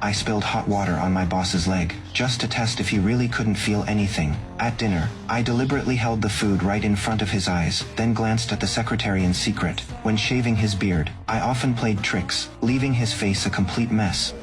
I spilled hot water on my boss's leg, just to test if he really couldn't feel anything. At dinner, I deliberately held the food right in front of his eyes, then glanced at the secretary in secret. When shaving his beard, I often played tricks, leaving his face a complete mess.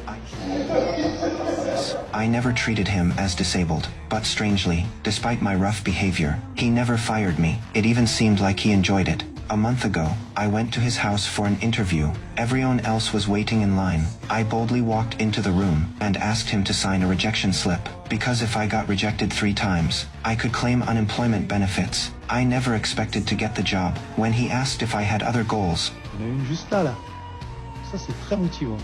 I never treated him as disabled, but strangely, despite my rough behavior, he never fired me. It even seemed like he enjoyed it. A month ago, I went to his house for an interview. Everyone else was waiting in line. I boldly walked into the room and asked him to sign a rejection slip, because if I got rejected 3 times, I could claim unemployment benefits. I never expected to get the job. When he asked if I had other goals, Il y en a une juste là. Ça, c'est très motivant.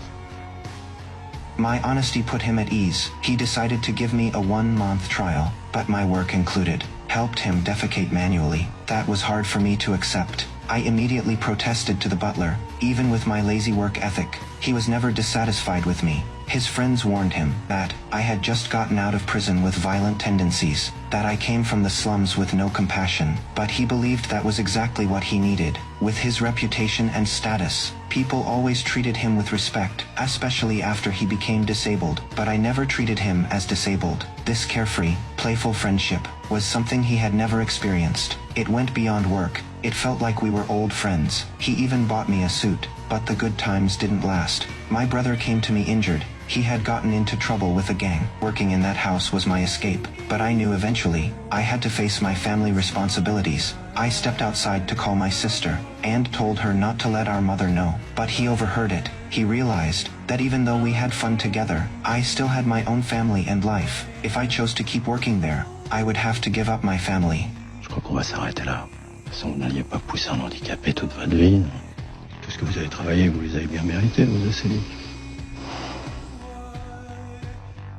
My honesty put him at ease. He decided to give me a 1-month trial, but my work included helped him defecate manually. That was hard for me to accept. I immediately protested to the butler. Even with my lazy work ethic, he was never dissatisfied with me. His friends warned him that I had just gotten out of prison with violent tendencies, that I came from the slums with no compassion, but he believed that was exactly what he needed. With his reputation and status, people always treated him with respect, especially after he became disabled, but I never treated him as disabled. This carefree, playful friendship was something he had never experienced. It went beyond work. It felt like we were old friends. He even bought me a suit, but the good times didn't last. My brother came to me injured. He had gotten into trouble with a gang. Working in that house was my escape, but I knew eventually I had to face my family responsibilities. I stepped outside to call my sister and told her not to let our mother know, but he overheard it. He realized that even though we had fun together, I still had my own family and life. If I chose to keep working there, I would have to give up my family. Je crois qu'on va s'arrêter là. De toute façon, vous n'alliez pas pousser un handicapé toute votre vie. Tout ce que vous avez travaillé, vous les avez bien mérités, vos décennies.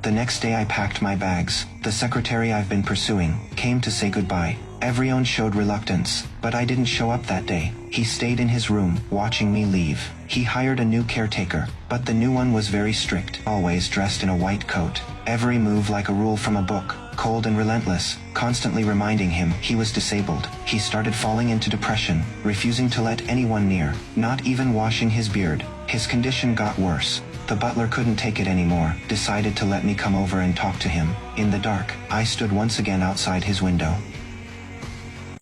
The next day I packed my bags. The secretary I've been pursuing came to say goodbye. Everyone showed reluctance, but I didn't show up that day. He stayed in his room, watching me leave. He hired a new caretaker, but the new one was very strict, always dressed in a white coat. Every move like a rule from a book, cold and relentless, constantly reminding him he was disabled. He started falling into depression, refusing to let anyone near, not even washing his beard. His condition got worse. The butler couldn't take it anymore, decided to let me come over and talk to him. In the dark, I stood once again outside his window.